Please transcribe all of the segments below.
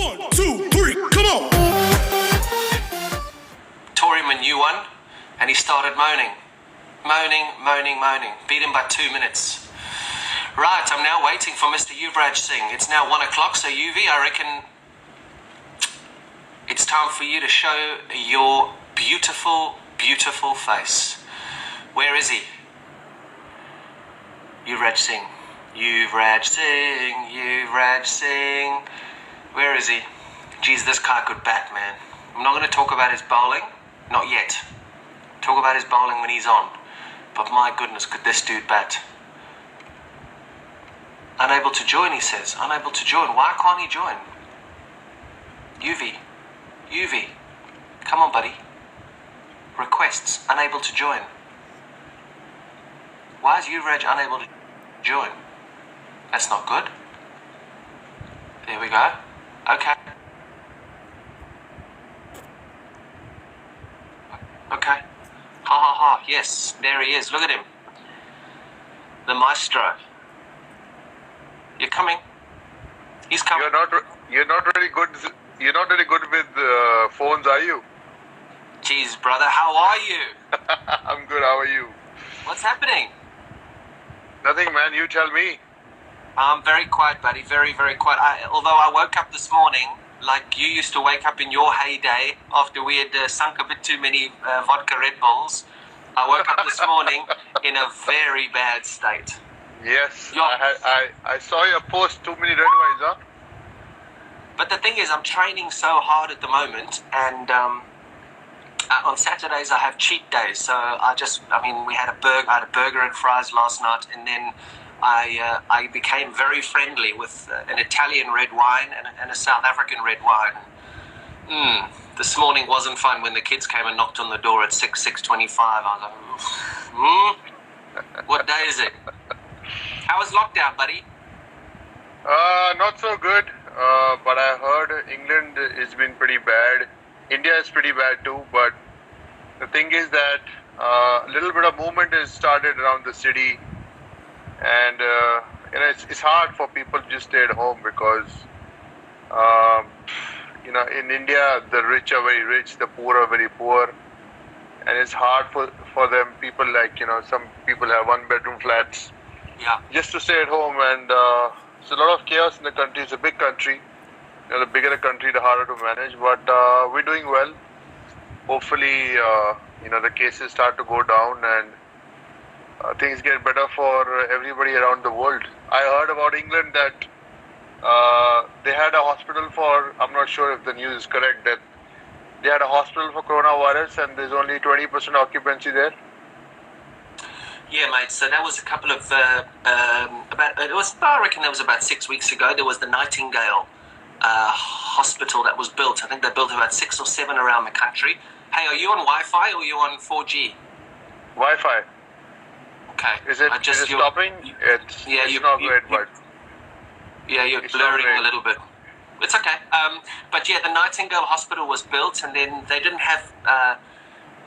1, 2, 3, come on! Tore him a new one, and he started moaning. Moaning. Beat him by 2 minutes. Right, I'm now waiting for Mr. Yuvraj Singh. It's now 1 o'clock, so UV, I reckon it's time for you to show your beautiful, beautiful face. Where is he? Yuvraj Singh. Yuvraj Singh. Where is he? Geez, this guy could bat, man. I'm not going to talk about his bowling. Not yet. Talk about his bowling when he's on. But my goodness, could this dude bat? Unable to join, he says. Unable to join. Why can't he join? UV. Come on, buddy. Requests. Unable to join. Why is Yuvraj unable to join? That's not good. There we go. Okay. Ha. Yes, there he is. Look at him. The maestro. You're coming. He's coming. You're not really good. You're not really good with phones, are you? Jeez, brother, how are you? I'm good. How are you? What's happening? Nothing, man. You tell me. I'm very quiet, buddy. Very, very quiet. Although I woke up this morning like you used to wake up in your heyday after we had sunk a bit too many vodka Red Bulls. I woke up this morning in a very bad state. Yes, I saw your post. Too many red wines, huh? But the thing is, I'm training so hard at the moment, and on Saturdays I have cheat days. So we had I had a burger and fries last night, and then I became very friendly with an Italian red wine and a South African red wine. This morning wasn't fun when the kids came and knocked on the door at 6:25. I was like, what day is it? How was lockdown, buddy? Not so good, but I heard England has been pretty bad. India is pretty bad too, but the thing is that a little bit of movement has started around the city, and it's hard for people to just stay at home because in India the rich are very rich, the poor are very poor, and it's hard for them. People some people have 1-bedroom flats. Yeah. Just to stay at home, and it's a lot of chaos in the country. It's a big country. The bigger the country, the harder to manage. But we're doing well. Hopefully, the cases start to go down and things get better for everybody around the world. I heard about England that they had a hospital for, I'm not sure if the news is correct, that they had a hospital for coronavirus and there's only 20% occupancy there. Yeah, mate. So that was a couple of I reckon that was about 6 weeks ago. There was the Nightingale hospital that was built. I think they built about 6 or 7 around the country. Hey, are you on Wi-Fi or are you on 4G? Wi-Fi. Okay. Is it stopping? It's not great, but you're blurring a little bit. It's okay. But yeah, the Nightingale hospital was built, and then they didn't have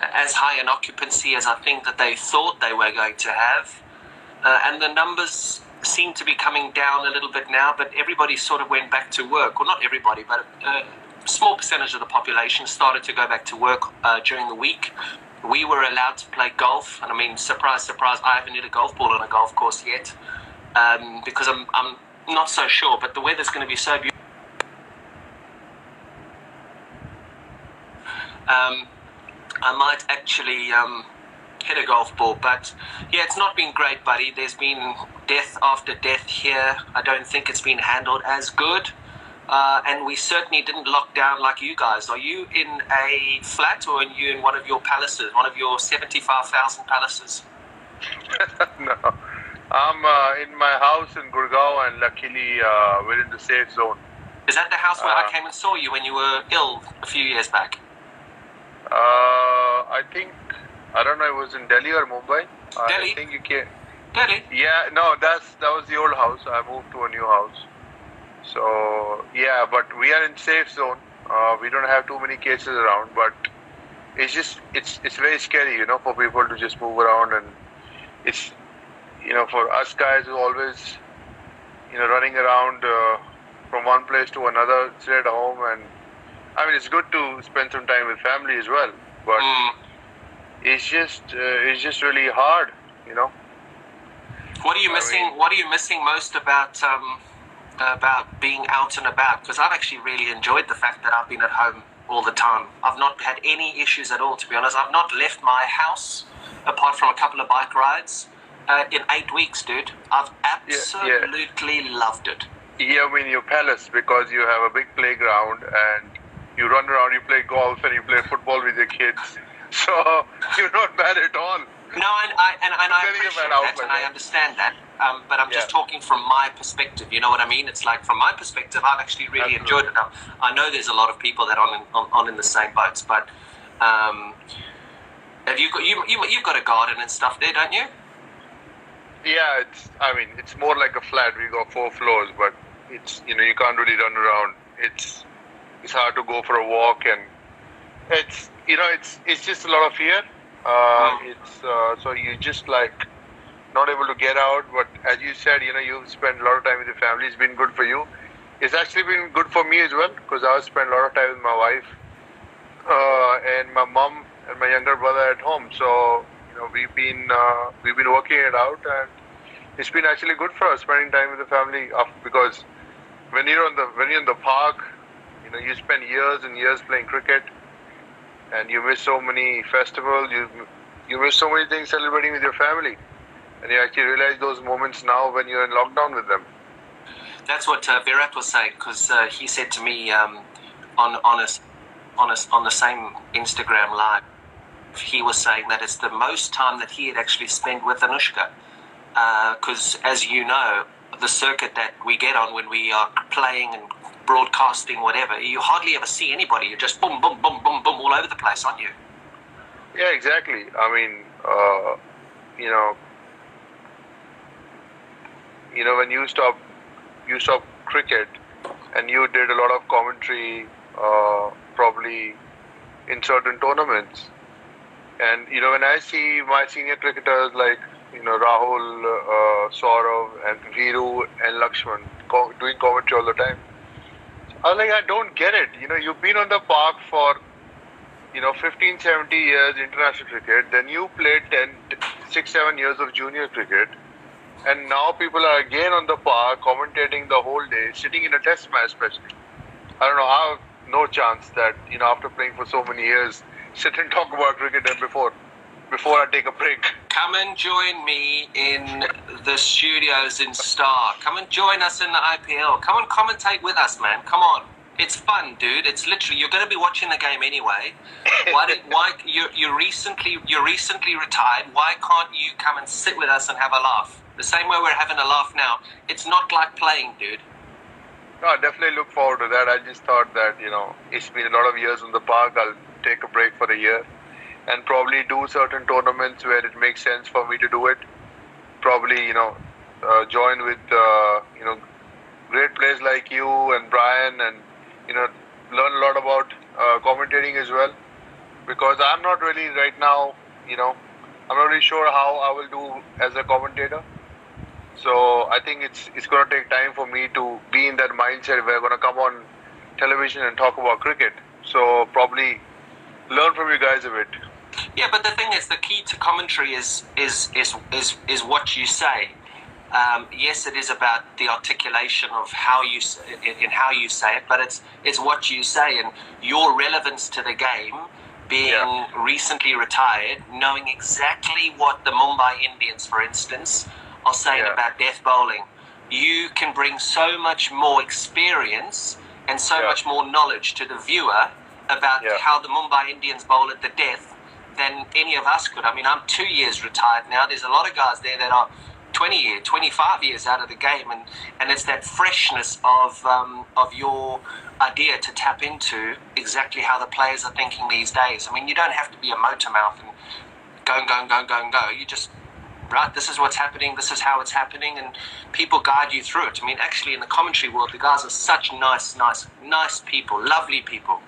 as high an occupancy as I think that they thought they were going to have. And the numbers seem to be coming down a little bit now, but everybody sort of went back to work. Well, not everybody, but a small percentage of the population started to go back to work during the week. We were allowed to play golf, and I mean, surprise, surprise, I haven't hit a golf ball on a golf course yet because I'm not so sure, but the weather's going to be so beautiful. I might actually hit a golf ball, but yeah, it's not been great, buddy. There's been death after death here. I don't think it's been handled as good, and we certainly didn't lock down like you guys. Are you in a flat or are you in one of your palaces, one of your 75,000 palaces? No, I'm in my house in Gurgaon, and luckily we're in the safe zone. Is that the house where I came and saw you when you were ill a few years back? I don't know, it was in Delhi or Mumbai. Delhi? I think you can. Delhi? Yeah, no, that was the old house. I moved to a new house. So, yeah, but we are in safe zone. We don't have too many cases around, but it's very scary, for people to just move around, and it's, for us guys who always, running around from one place to another, sit at home, and I mean, it's good to spend some time with family as well. But it's just really hard, you know. What are you missing? What are you missing most about being out and about? Because I've actually really enjoyed the fact that I've been at home all the time. I've not had any issues at all, to be honest. I've not left my house apart from a couple of bike rides in 8 weeks, dude. I've absolutely loved it. Yeah, I mean, your palace, because you have a big playground and you run around, you play golf and you play football with your kids. So you're not bad at all. No, I appreciate that, and I understand that. But I'm just talking from my perspective. You know what I mean? It's like from my perspective, I've actually really enjoyed it. Now, I know there's a lot of people that are on in the same boats, but have you've got a garden and stuff there, don't you? Yeah, it's more like a flat. We got 4 floors, but it's you can't really run around. It's hard to go for a walk, and it's just a lot of fear. So you just like not able to get out. But as you said, you've spent a lot of time with your family. It's been good for you. It's actually been good for me as well, because I've spent a lot of time with my wife and my mom and my younger brother at home. So we've been working it out, and it's been actually good for us spending time with the family. Because when you're in the park, you spend years and years playing cricket. And you miss so many festivals, you miss so many things celebrating with your family. And you actually realize those moments now when you're in lockdown with them. That's what Virat was saying, because he said to me on the same Instagram live, he was saying that it's the most time that he had actually spent with Anushka. Because as you know, the circuit that we get on when we are playing and broadcasting, whatever, you hardly ever see anybody. You're just boom, boom, boom, boom, boom all over the place, aren't you? Yeah, exactly. I mean, when you stop cricket, and you did a lot of commentary, probably in certain tournaments. And when I see my senior cricketers like Rahul, Saurav, and Viru and Lakshman doing commentary all the time, I was like, I don't get it. You've been on the park for 15, 70 years international cricket. Then you played 6, 7 years of junior cricket. And now people are again on the park commentating the whole day, sitting in a test match especially. I don't know, I have no chance that, after playing for so many years, sit and talk about cricket before I take a break. Come and join me in the studios in Star. Come and join us in the IPL. Come and commentate with us, man. Come on. It's fun, dude. It's literally, you're going to be watching the game anyway. Why you're recently retired. Why can't you come and sit with us and have a laugh? The same way we're having a laugh now. It's not like playing, dude. No, I definitely look forward to that. I just thought that, it's been a lot of years in the park. I'll take a break for a year and probably do certain tournaments where it makes sense for me to do it. Probably, join with, great players like you and Brian, and, learn a lot about commentating as well. Because I'm not really right now, I'm not really sure how I will do as a commentator. So I think it's going to take time for me to be in that mindset where I'm going to come on television and talk about cricket. So probably learn from you guys a bit. Yeah, but the thing is, the key to commentary is what you say. Yes, it is about the articulation of how you say it, but it's what you say and your relevance to the game. Being recently retired, knowing exactly what the Mumbai Indians, for instance, are saying about death bowling, you can bring so much more experience and so much more knowledge to the viewer about how the Mumbai Indians bowl at the death than any of us could. I mean, I'm 2 years retired now. There's a lot of guys there that are 20 years, 25 years out of the game, and it's that freshness of your idea to tap into exactly how the players are thinking these days. I mean, you don't have to be a motor mouth and go. You just, right, this is what's happening, this is how it's happening, and people guide you through it. I mean, actually, in the commentary world, the guys are such nice people, lovely people.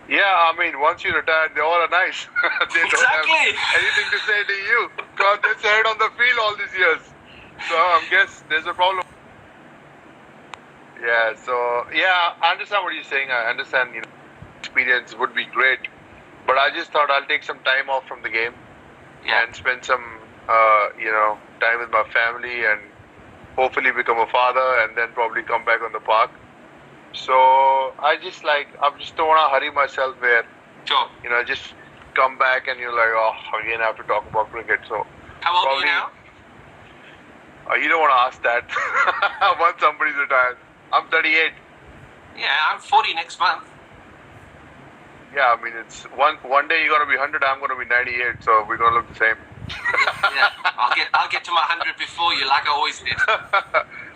Yeah, I mean, once you retire, they all are nice. They don't have anything to say to you because they stayed on the field all these years. So I guess there's a problem. Yeah, so yeah, I understand what you're saying. I understand, experience would be great, but I just thought I'll take some time off from the game Yeah. and spend some, time with my family and hopefully become a father and then probably come back on the park. So I just don't want to hurry myself where, Sure. just come back and you're like, oh, again I have to talk about cricket. So How old probably, are you now? You don't want to ask that once somebody's retired. I'm 38. Yeah, I'm 40 next month. Yeah, I mean, it's one day you're gonna be 100, I'm gonna be 98, so we're gonna look the same. Yeah. I'll get to my 100 before you, like I always did.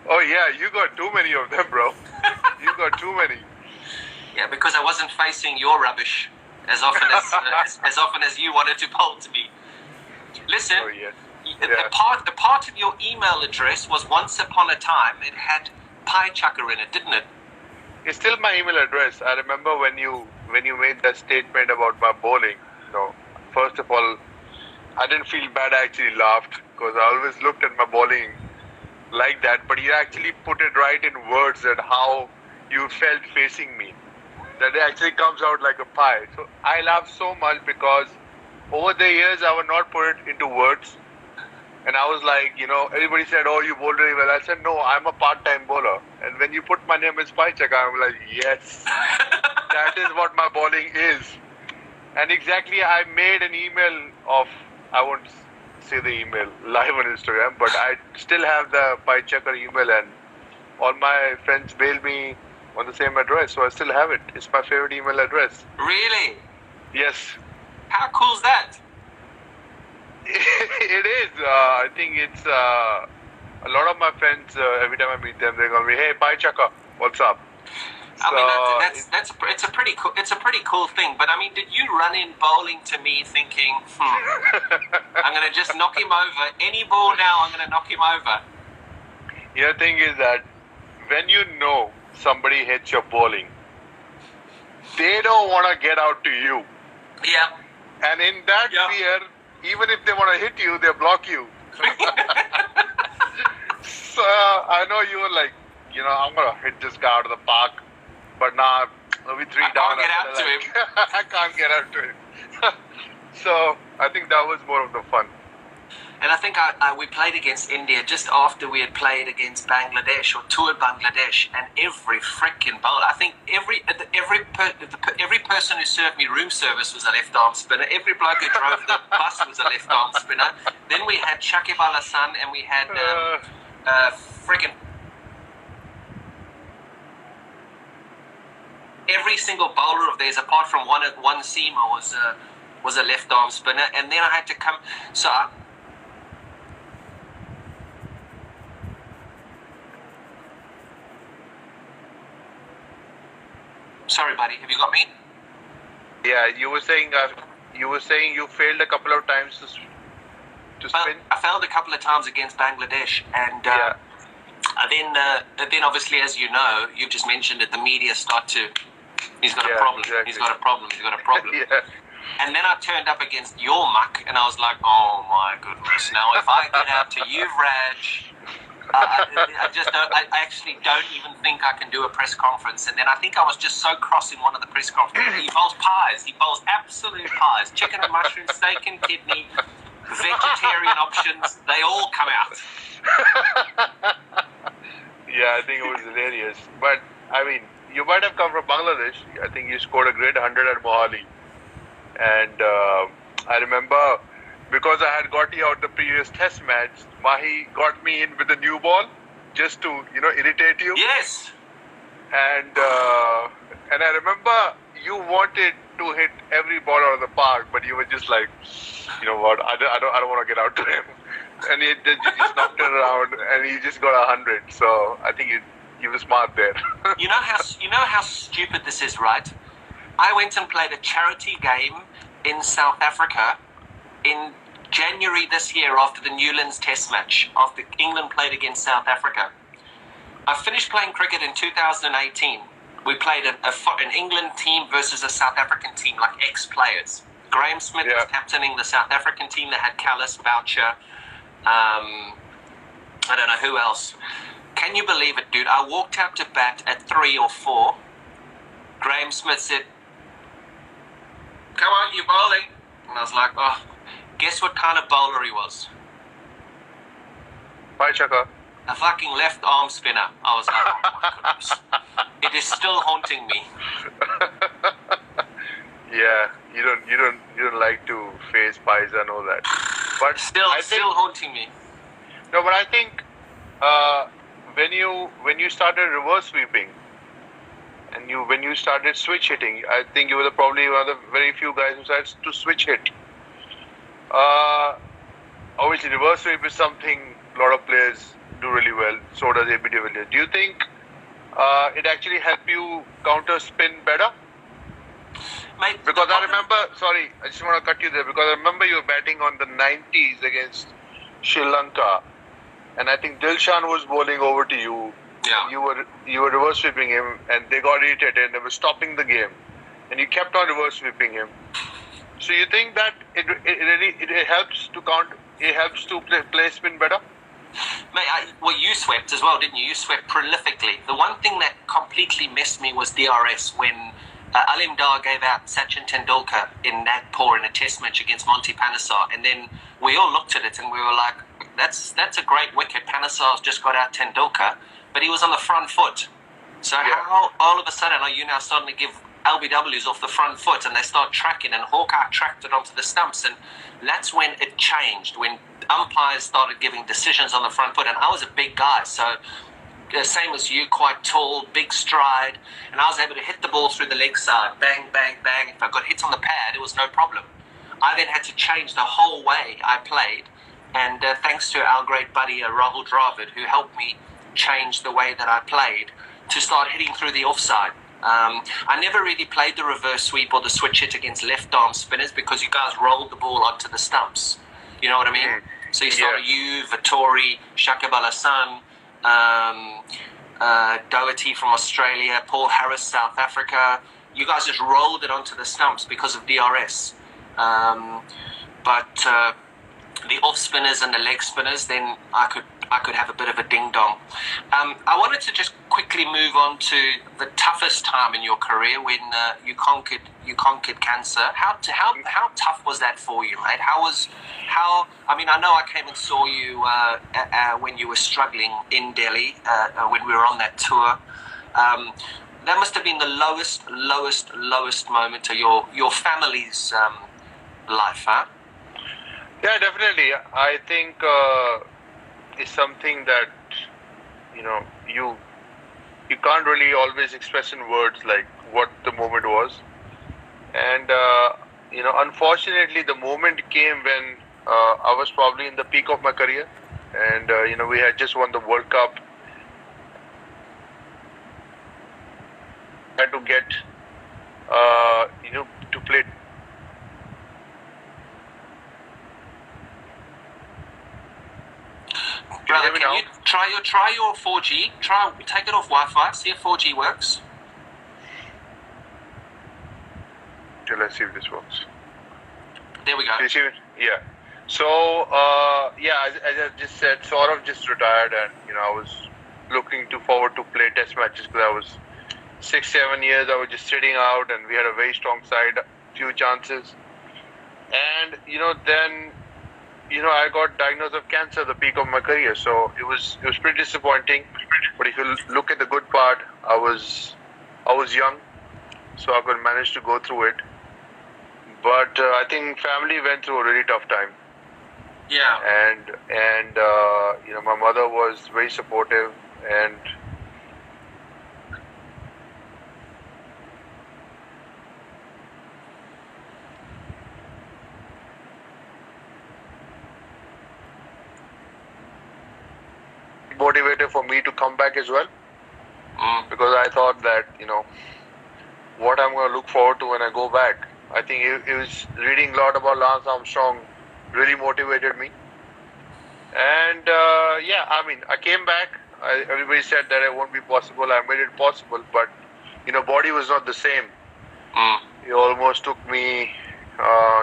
Oh yeah, you got too many of them, bro. You got too many. Yeah, because I wasn't facing your rubbish as often as often as you wanted to bowl to me. Listen, Oh yes. a part of your email address was once upon a time it had pie chucker in it, didn't it? It's still my email address. I remember when you made that statement about my bowling. First of all, I didn't feel bad. I actually laughed because I always looked at my bowling like that. But you actually put it right in words that how you felt facing me. That it actually comes out like a pie. So I laughed so much because over the years I would not put it into words. And I was like, everybody said, oh, you bowl really well. I said, no, I'm a part-time bowler. And when you put my name as Pai Chaka, I'm like, yes, that is what my bowling is. And exactly, I made an email of, I won't say the email live on Instagram, but I still have the Pai Chaka email and all my friends bail me on the same address. So I still have it. It's my favorite email address. Really? Yes. How cool's that? It is. I think it's a lot of my friends. Every time I meet them, they call me, "Hey, Pai Chaka, what's up?" I mean, it's a pretty cool thing. But I mean, did you run in bowling to me thinking, I'm gonna just knock him over? Any ball now, I'm gonna knock him over. The thing is that when you know somebody hits your bowling, they don't want to get out to you. Yeah. And in that fear, even if they want to hit you, they block you. So I know you were like, I'm going to hit this guy out of the park. But now we three down. I can't get out to him. I can't get out to him. So I think that was more of the fun. And I think we played against India just after we had played against Bangladesh or toured Bangladesh, and every freaking bowler. I think every person who served me room service was a left arm spinner. Every bloke who drove the bus was a left arm spinner. Then we had Shakib Al Hasan, and we had freaking every single bowler of theirs, apart from one seamer, was a left arm spinner. And then I had to come. So. Sorry, buddy. Have you got me? Yeah, you were saying you failed a couple of times to spin. I failed a couple of times against Bangladesh, and then obviously, as you know, you've just mentioned it. The media start to. He's got a problem. Exactly. He's got a problem. He's got a problem. Yeah. And then I turned up against your muck, and I was like, oh my goodness! Now if I get out to Yuvraj. I just don't. I actually don't even think I can do a press conference. And then I think I was just so cross in one of the press conferences. He bowls pies. He bowls absolute pies. Chicken and mushroom, steak and kidney, vegetarian options. They all come out. Yeah, I think it was hilarious. But I mean, you might have come from Bangladesh. I think you scored a great 100 at Mohali, and I remember. Because I had got you out the previous test match, Mahi got me in with a new ball just to, irritate you. Yes. And I remember you wanted to hit every ball out of the park, but you were just like, you know what, I don't want to get out to him. And you just knocked it around, and he just got 100. So I think you were smart there. You know how stupid this is, right? I went and played a charity game in South Africa. In January this year, after the Newlands Test match, after England played against South Africa, I finished playing cricket in 2018. We played an England team versus a South African team, like ex-players. Graham Smith was captaining the South African team. They had Callis, Boucher, I don't know who else. Can you believe it, dude? I walked out to bat at 3 or 4. Graham Smith said, "Come on, you're bowling." And I was like, oh, guess what kind of bowler he was? Bye, Chaka. A fucking left arm spinner. I was like, oh my goodness. It is still haunting me. Yeah, you don't like to face pies, I know that. But Still haunting me. no, but I think when you started reverse sweeping and when you started switch hitting, I think you were probably one of the very few guys who started to switch hit. Obviously, reverse sweep is something a lot of players do really well. So does AB de Villiers. Do you think it actually helped you counter spin better? Mate, Because I remember, sorry, I just want to cut you there, because I remember you were batting on the 90s against Sri Lanka, and I think Dilshan was bowling over to you. Yeah. You were reverse sweeping him, and they got irritated and they were stopping the game, and you kept on reverse sweeping him. So you think that it helps to count? It helps to play spin better? Mate, well, you swept as well, didn't you? You swept prolifically. The one thing that completely messed me was DRS when Alim Dar gave out Sachin Tendulkar in Nagpur in a test match against Monty Panesar, and then we all looked at it and we were like, that's a great wicket. Panesar's just got out Tendulkar, but he was on the front foot. So how all of a sudden are you now starting to give LBWs off the front foot, and they start tracking, and Hawkeye tracked it onto the stumps, and that's when it changed, when umpires started giving decisions on the front foot, and I was a big guy, so same as you, quite tall, big stride, and I was able to hit the ball through the leg side, bang, bang, bang. If I got hits on the pad, it was no problem. I then had to change the whole way I played, and thanks to our great buddy Rahul Dravid, who helped me change the way that I played to start hitting through the offside. I never really played the reverse sweep or the switch hit against left arm spinners because you guys rolled the ball onto the stumps. You know what I mean? So you started you, Vittori, Shakib Al Hassan, Doherty from Australia, Paul Harris, South Africa. You guys just rolled it onto the stumps because of DRS. But the off spinners and the leg spinners, then I could have a bit of a ding dong. I wanted to just quickly move on to the toughest time in your career when you conquered cancer. How tough was that for you, mate? I mean, I know I came and saw you when you were struggling in Delhi when we were on that tour. That must have been the lowest moment of your family's life, huh? Yeah, definitely. I think it's something that you can't really always express in words like what the moment was, and unfortunately the moment came when I was probably in the peak of my career, and we had just won the World Cup. I had to get to play. Brother, can you try your 4G? Take it off Wi-Fi. See if 4G works. Okay, let's see if this works. There we go. Yeah. So as I just said, Saurav just retired, and I was looking forward to play test matches because I was 6-7 years. I was just sitting out, and we had a very strong side, few chances, and then. I got diagnosed with cancer at the peak of my career, so it was pretty disappointing. But if you look at the good part, I was young, so I could manage to go through it. But I think family went through a really tough time. Yeah. And my mother was very supportive, and motivated for me to come back as well, because I thought that what I'm going to look forward to when I go back. I think it was reading a lot about Lance Armstrong really motivated me, and I came back. Everybody said that it won't be possible. I made it possible, but body was not the same. It almost took me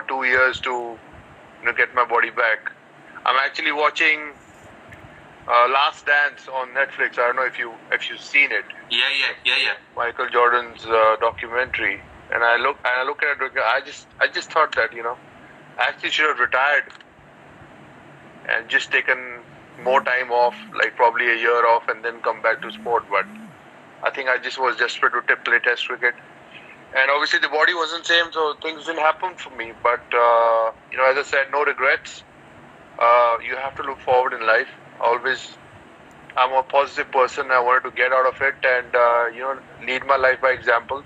2 years to get my body back. I'm actually watching Last Dance on Netflix. I don't know if you've seen it. Yeah. Michael Jordan's documentary. And I look at it. I just thought that I actually should have retired and just taken more time off, like probably a year off, and then come back to sport. But I think I just was desperate to play Test cricket. And obviously the body wasn't same, so things didn't happen for me. But as I said, no regrets. You have to look forward in life. Always, I'm a positive person. I wanted to get out of it and lead my life by examples.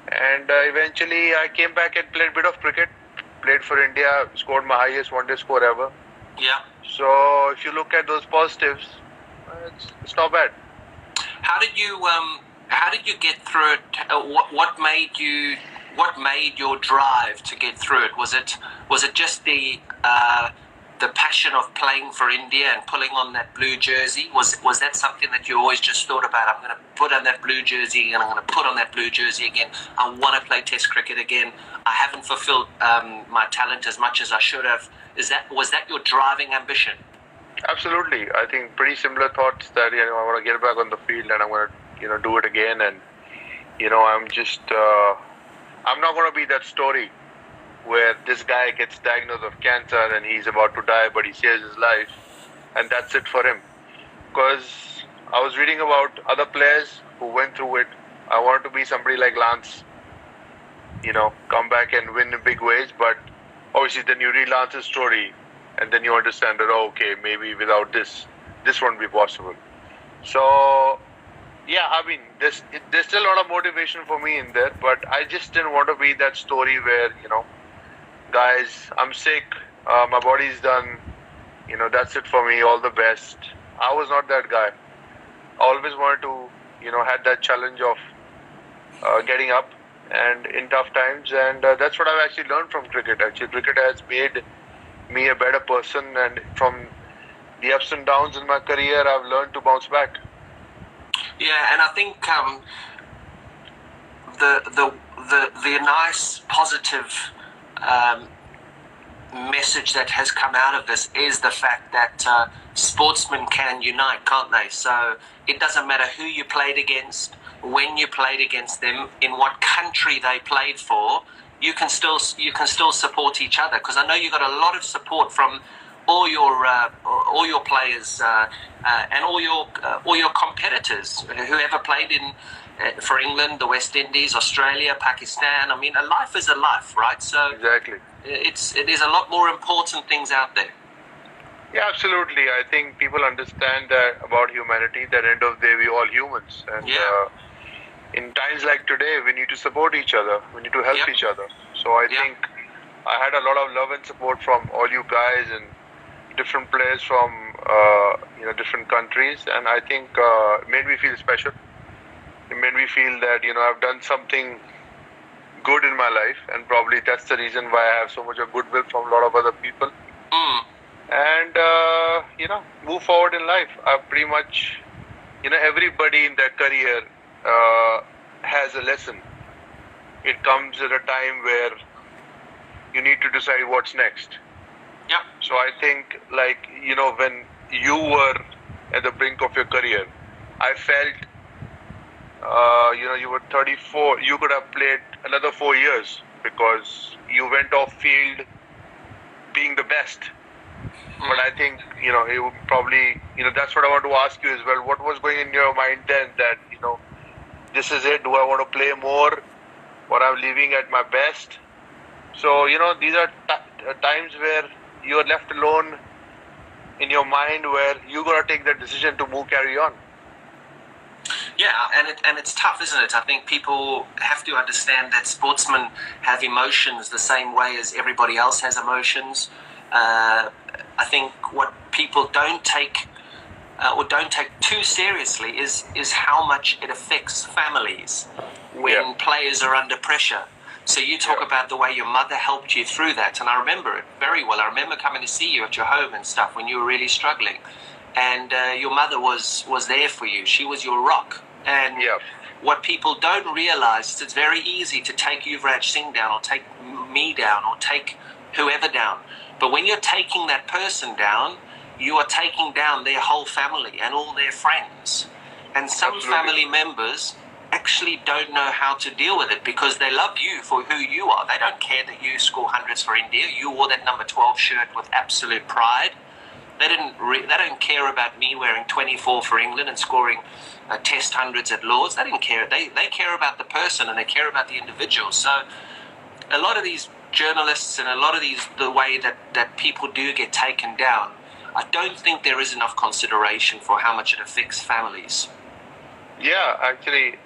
And eventually, I came back and played a bit of cricket. Played for India, scored my highest one-day score ever. Yeah. So if you look at those positives, it's not bad. How did you get through it? What made your drive to get through it? Was it just the passion of playing for India and pulling on that blue jersey? Was that something that you always just thought about? I'm going to put on that blue jersey and I'm going to put on that blue jersey again. I want to play Test cricket again. I haven't fulfilled my talent as much as I should have. Was that your driving ambition? Absolutely. I think pretty similar thoughts that I want to get back on the field and I want to do it again. And I'm not going to be that story where this guy gets diagnosed with cancer and he's about to die, but he saves his life, and that's it for him. Because I was reading about other players who went through it. I wanted to be somebody like Lance, come back and win in big ways. But obviously, then you read Lance's story, and then you understand that, okay, maybe without this won't be possible. So, yeah, I mean, there's still a lot of motivation for me in there, but I just didn't want to be that story where, guys, I'm sick, my body's done, that's it for me, all the best. I was not that guy. I always wanted to, had that challenge of getting up and in tough times, and that's what I've actually learned from cricket. Actually, cricket has made me a better person, and from the ups and downs in my career, I've learned to bounce back. Yeah, and I think the nice positive message that has come out of this is the fact that sportsmen can unite, can't they? So it doesn't matter who you played against, when you played against them, in what country they played for. You can still support each other, because I know you got a lot of support from all your players and all your competitors who ever played for England, the West Indies, Australia, Pakistan. I mean, a life is a life, right? So exactly, there's a lot more important things out there. Yeah, absolutely. I think people understand that about humanity. That end of the day, we're all humans, and in times like today, we need to support each other. We need to help each other. So I think I had a lot of love and support from all you guys and different players from different countries, and I think it made me feel special. It made me feel that I've done something good in my life, and probably that's the reason why I have so much of goodwill from a lot of other people. And move forward in life. I pretty much everybody in their career has a lesson. It comes at a time where you need to decide what's next. Yeah. So I think, when you were at the brink of your career, I felt, you were 34. You could have played another 4 years because you went off field being the best. But I think, it would probably, that's what I want to ask you as well. What was going in your mind then that, this is it? Do I want to play more? Or I'm leaving at my best? So, these are times where you are left alone in your mind, where you got to take that decision to carry on. Yeah, and it's tough, isn't it? I think people have to understand that sportsmen have emotions the same way as everybody else has emotions. I think what people don't take too seriously is how much it affects families when players are under pressure. So you talk about the way your mother helped you through that, and I remember it very well. I remember coming to see you at your home and stuff when you were really struggling, and your mother was there for you. She was your rock. And what people don't realize is it's very easy to take Yuvraj Singh down, or take me down, or take whoever down. But when you're taking that person down, you are taking down their whole family and all their friends. And some family members actually don't know how to deal with it because they love you for who you are. They don't care that you score hundreds for India. You wore that number 12 shirt with absolute pride. They don't care about me wearing 24 for England and scoring test hundreds at Lords. They didn't care. They care about the person and they care about the individual. So a lot of these journalists and a lot of the way that people do get taken down, I don't think there is enough consideration for how much it affects families. Yeah, actually,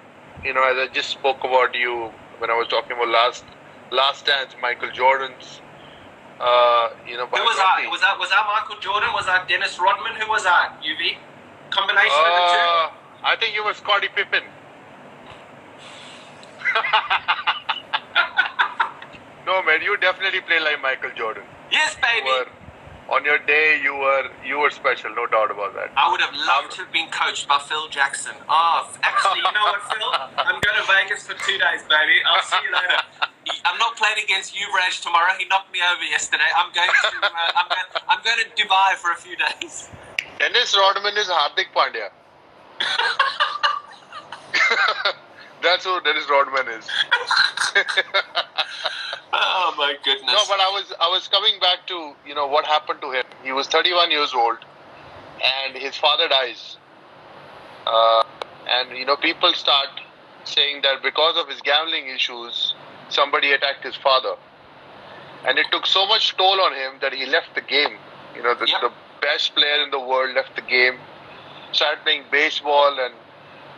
as I just spoke about you when I was talking about last dance, Michael Jordan's. Who was I? Was I Michael Jordan? Was I Dennis Rodman? Who was I? UV? Combination of the two? I think you were Scottie Pippen. No, man, you definitely play like Michael Jordan. Yes, baby. On your day, you were special, no doubt about that. I would have loved to have been coached by Phil Jackson. Actually, you know what, Phil? I'm going to Vegas for 2 days, baby. I'll see you later. I'm not playing against Yuvraj tomorrow. He knocked me over yesterday. I'm going to Dubai for a few days. Dennis Rodman is Hardik Pandya. That's who Dennis Rodman is. Oh my goodness. No, but I was coming back to what happened to him. He was 31 years old, and his father dies. And people start saying that because of his gambling issues, somebody attacked his father, and it took so much toll on him that he left the game. The best player in the world left the game, started playing baseball, and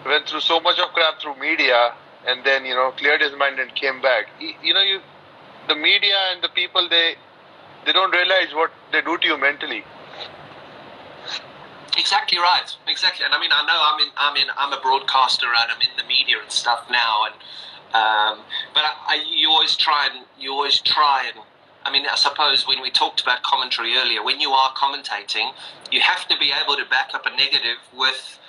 went through so much of crap through media, and then cleared his mind and came back. The media and the people, they don't realize what they do to you mentally. Exactly right. Exactly. And I mean, I know I'm a broadcaster and I'm in the media and stuff now, and but you always try and I mean, I suppose when we talked about commentary earlier, when you are commentating, you have to be able to back up a negative with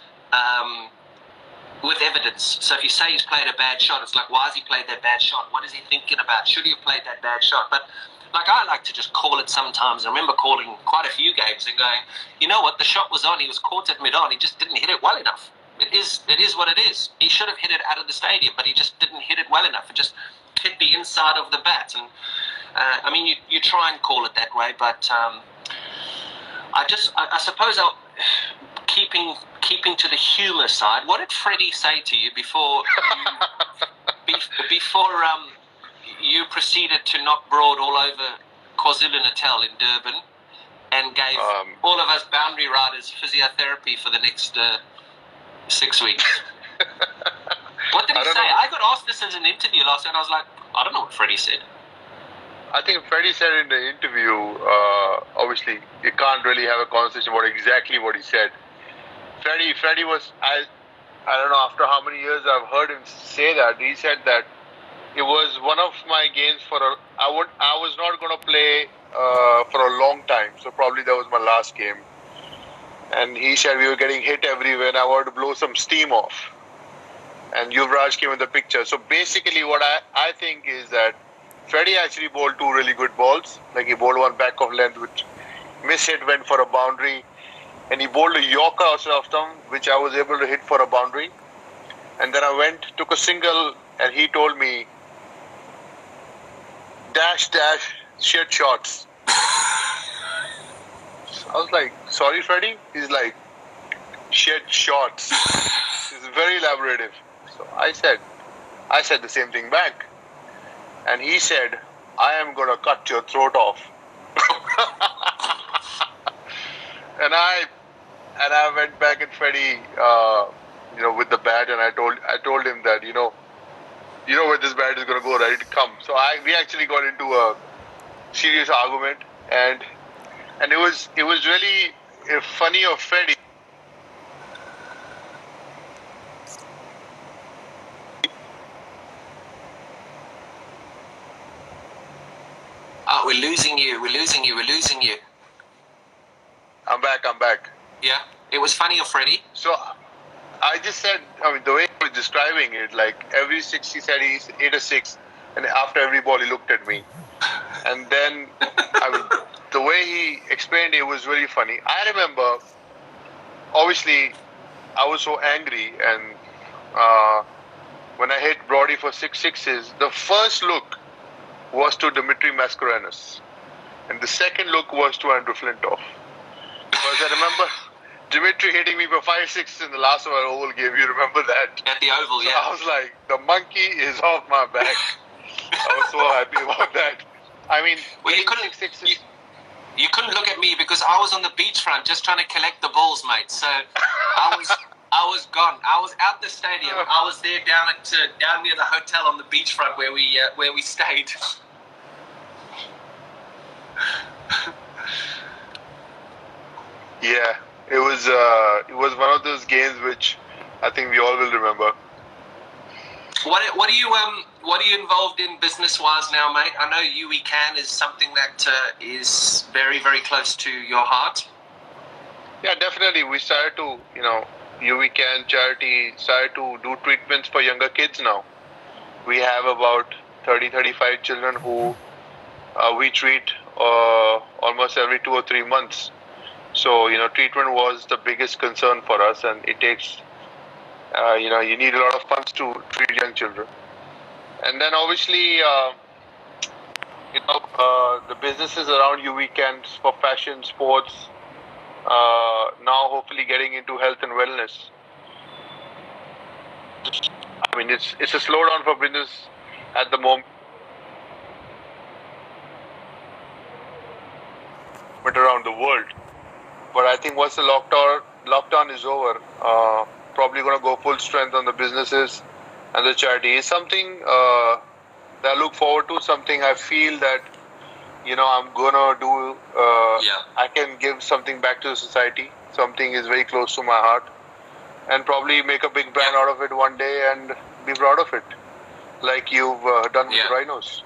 evidence. So if you say he's played a bad shot, it's like, why has he played that bad shot? What is he thinking about? Should he have played that bad shot? But I like to just call it sometimes. I remember calling quite a few games and going, you know what, the shot was on, he was caught at mid-on, he just didn't hit it well enough. It is what it is. He should have hit it out of the stadium, but he just didn't hit it well enough. It just hit the inside of the bat. And I mean, you try and call it that way, but I suppose keeping to the humour side, what did Freddie say to you before you proceeded to knock broad all over KwaZulu-Natal in Durban and gave all of us boundary riders physiotherapy for the next 6 weeks? What did he say? I got asked this as an interview last night, and I was like, I don't know what Freddie said. I think Freddie said in the interview, obviously, you can't really have a conversation about exactly what he said. Freddie was, I don't know, after how many years I've heard him say that, he said that it was one of my games I was not going to play for a long time, so probably that was my last game. And he said we were getting hit everywhere and I wanted to blow some steam off. And Yuvraj came in the picture. So basically what I think is that Freddie actually bowled 2 really good balls. Like he bowled one back of length which mishit, went for a boundary. And he bowled a Yorker outside of them, which I was able to hit for a boundary. And then I took a single, and he told me, dash, shit shots. I was like, sorry, Freddie? He's like, shit shots. It's very elaborative. So I said the same thing back. And he said, I am going to cut your throat off. And I went back at Freddie, with the bat, and I told him that, you know where this bat is going to go, right? Come. So we actually got into a serious argument, and it was really funny of Freddie. Oh, we're losing you. I'm back. Yeah, it was funny of Freddie. So I just said, the way he was describing it, like every 6 he said he hit a 6, and after every ball he looked at me. And then the way he explained it was really funny. I remember, obviously, I was so angry, and when I hit Brody for 6 sixes, the first look was to Dmitry Mascarenhas, and the second look was to Andrew Flintoff. Because I remember Dmitry hitting me for 5 6 in the last of our Oval game. You remember that? At the Oval, yeah. So I was like, the monkey is off my back. I was so happy about that. I mean, well, you couldn't, 6 sixes. You couldn't look at me because I was on the beachfront just trying to collect the balls, mate. So I was gone. I was out the stadium. I was there down near the hotel on the beachfront where we stayed. Yeah, it was one of those games which I think we all will remember. What are you involved in business-wise now, mate? I know You We Can is something that is very, very close to your heart. Yeah, definitely. We started to, You We Can charity started to do treatments for younger kids now. We have about 30-35 children who we treat almost every 2 or 3 months. So, treatment was the biggest concern for us, and it takes, you need a lot of funds to treat young children. And then obviously, the businesses around You We Can for fashion, sports, now hopefully getting into health and wellness. I mean, it's a slowdown for business at the moment around the world. But I think once the lockdown is over, probably going to go full strength on the businesses and the charity. Is something that I look forward to, something I feel that, I'm going to do. I can give something back to the society. Something is very close to my heart. And probably make a big brand out of it one day and be proud of it. Like you've done with the Rhinos.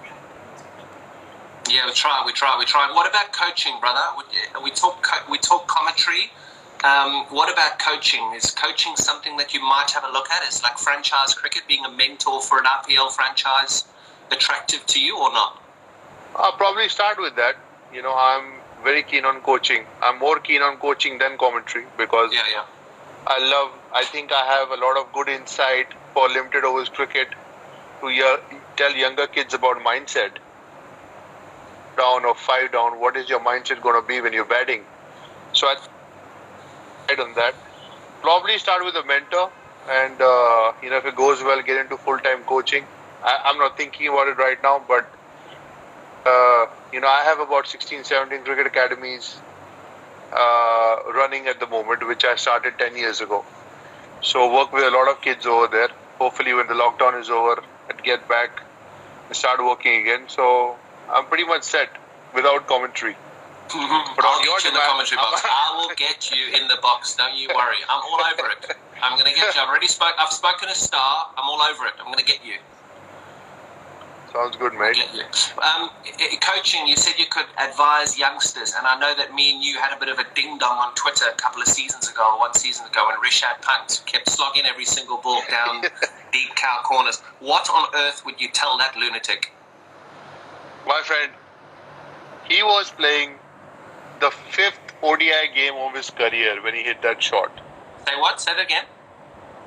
Yeah, we try. What about coaching, brother? We talk commentary. What about coaching? Is coaching something that you might have a look at? Is like franchise cricket, being a mentor for an IPL franchise, attractive to you or not? I'll probably start with that. I'm very keen on coaching. I'm more keen on coaching than commentary because I think I have a lot of good insight for limited overs cricket to tell younger kids about mindset. Down or 5 down, what is your mindset going to be when you're batting? So I on that. Probably start with a mentor, and if it goes well, get into full-time coaching. I'm not thinking about it right now, but I have about 16-17 cricket academies running at the moment, which I started 10 years ago. So work with a lot of kids over there. Hopefully when the lockdown is over, I'd get back and start working again. So I'm pretty much set without commentary. Mm-hmm. But I'll get you in the commentary box. I will get you in the box. Don't you worry. I'm all over it. I'm going to get you. I've spoken to Star. I'm all over it. I'm going to get you. Sounds good, mate. Coaching, you said you could advise youngsters, and I know that me and you had a bit of a ding-dong on Twitter one season ago, when Rishabh Pant kept slogging every single ball down deep cow corners. What on earth would you tell that lunatic? My friend, he was playing the 5th ODI game of his career when he hit that shot. Say what? Say that again?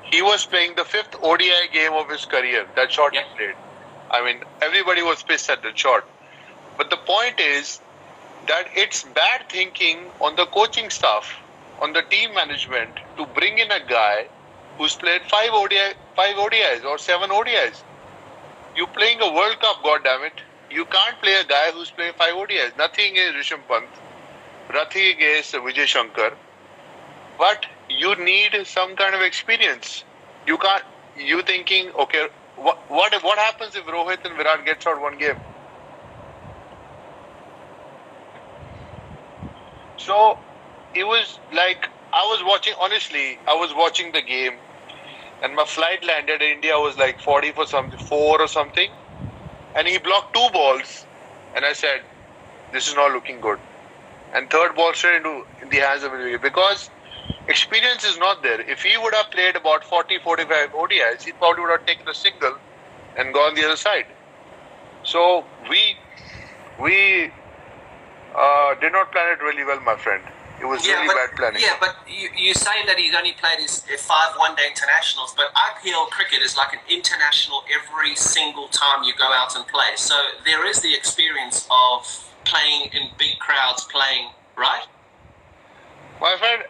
He was playing the 5th ODI game of his career. That shot he played. I mean, everybody was pissed at that shot. But the point is that it's bad thinking on the coaching staff, on the team management, to bring in a guy who's played 5 ODIs or 7 ODIs. You're playing a World Cup, goddammit. You can't play a guy who's played 5 ODIs. Nothing against Rishabh Pant, nothing against Vijay Shankar. But you need some kind of experience. You can't. You thinking, okay, what happens if Rohit and Virat gets out one game? So it was like I was watching the game, and my flight landed in India was like 4 or something, and he blocked 2 balls, and I said, this is not looking good. And 3rd ball straight in the hands of Vijay, because experience is not there. If he would have played about 40-45 ODIs, he probably would have taken a single and gone the other side. So we Did not plan it really well, my friend. It was really bad planning. Yeah, but you say that he's only played his 5 one-day internationals, but IPL cricket is like an international every single time you go out and play. So there is the experience of playing in big crowds, right? My friend,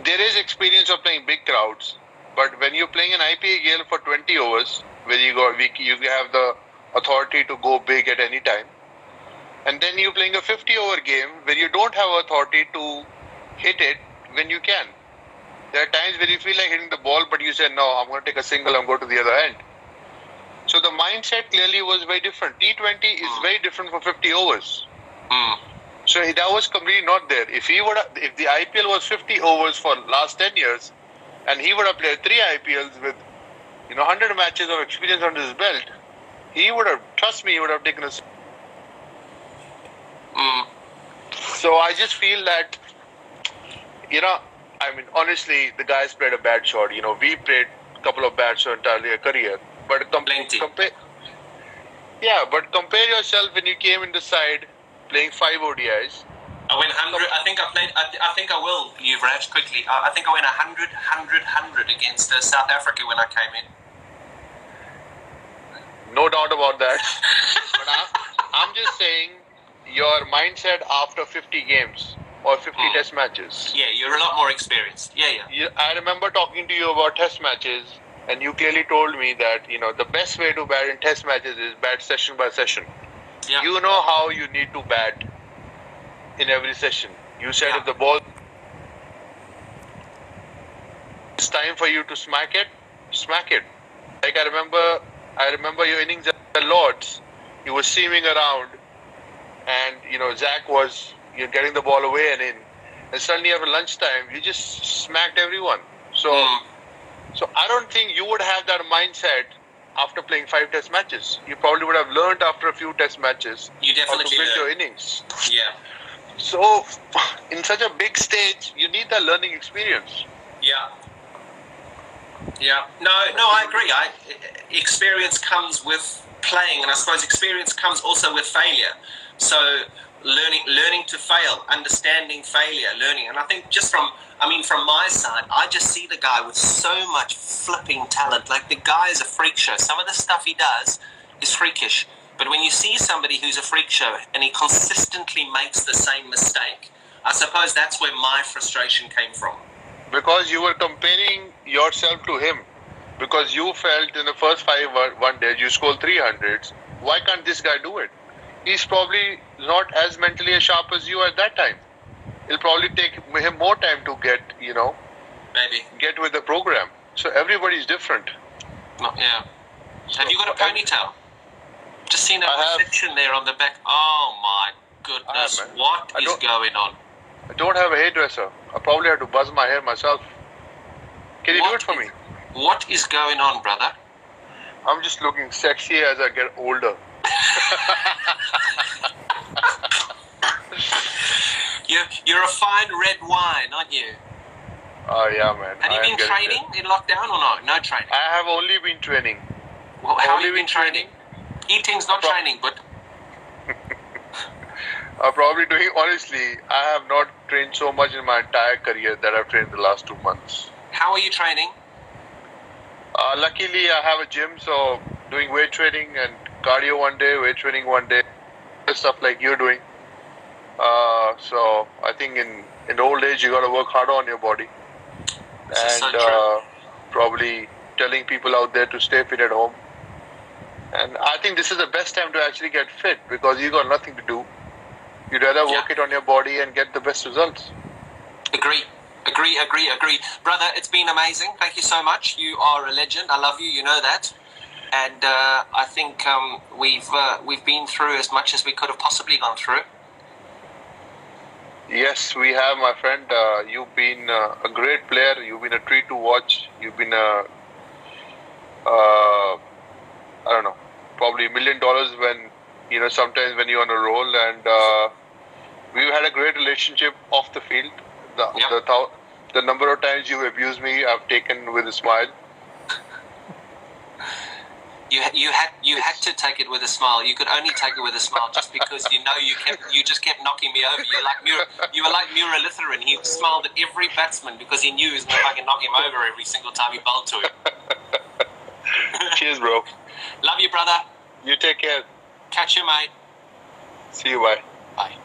there is experience of playing big crowds, but when you're playing an IPL for 20 overs, where you have the authority to go big at any time, and then you're playing a 50-over game where you don't have authority to hit it when you can. There are times where you feel like hitting the ball, but you say, no, I'm going to take a single and go to the other end. So the mindset clearly was very different. T20 is very different for 50 overs. So that was completely not there. If the IPL was 50 overs for last 10 years, and he would have played 3 IPLs with 100 matches of experience under his belt, he would have taken a. So I just feel that, honestly, the guys played a bad shot. We played a couple of bad shots entirely a career. But compare yourself when you came in the side playing 5 ODIs. I went 100. I think I will, Yuvraj, quickly. I think I went 100 against South Africa when I came in. No doubt about that. But I'm just saying, your mindset after 50 games or 50 test matches. Yeah, you're a lot more experienced. Yeah. I remember talking to you about test matches, and you clearly told me that, the best way to bat in test matches is bat session by session. Yeah. You know how you need to bat in every session. You said if the ball, it's time for you to smack it. Like I remember your innings at the Lords. You were seaming around, and Zach was getting the ball away and in, and suddenly after lunchtime you just smacked everyone. So I don't think you would have that mindset after playing 5 test matches. You probably would have learned after a few test matches you definitely how to build learn your innings. Yeah. So in such a big stage, you need that learning experience. Yeah. No, I agree. Experience comes with playing, and I suppose experience comes also with failure. So learning to fail, understanding failure, learning. And I think from my side, I just see the guy with so much flipping talent. Like, the guy is a freak show. Some of the stuff he does is freakish. But when you see somebody who's a freak show and he consistently makes the same mistake, I suppose that's where my frustration came from. Because you were comparing yourself to him. Because you felt in the first 5 one days you scored 300s. Why can't this guy do it? He's probably not as mentally as sharp as you at that time. It'll probably take him more time to get with the program. So everybody's different. Yeah. Have you got a ponytail? Just seen a section there on the back. Oh my goodness. What is going on? I don't have a hairdresser. I probably have to buzz my hair myself. Can you do it for me? What is going on, brother? I'm just looking sexy as I get older. You're a fine red wine, aren't you? Oh, yeah, man. Have you been training in lockdown or not? No training? I have only been training. Well, how have you been training? Eating's not training, but... I'm probably doing... Honestly, I have not trained so much in my entire career that I've trained the last 2 months. How are you training? Luckily, I have a gym, so doing weight training and cardio one day, weight training one day, stuff like you're doing. So I think in old age, you got to work harder on your body. And probably telling people out there to stay fit at home. And I think this is the best time to actually get fit because you got nothing to do. You'd rather work it on your body and get the best results. Agree. Brother, it's been amazing. Thank you so much. You are a legend. I love you. You know that. And I think we've been through as much as we could have possibly gone through. Yes, we have, my friend. You've been a great player. You've been a treat to watch. You've been probably $1 million when, sometimes when you're on a roll. And we've had a great relationship off the field. The number of times you've abused me, I've taken with a smile. You had to take it with a smile. You could only take it with a smile, just because you just kept knocking me over. You were like Muralitharan. He smiled at every batsman because he knew he was going to fucking knock him over every single time he bowled to him. Cheers, bro. Love you, brother. You take care. Catch you, mate. See you. Bye. Bye.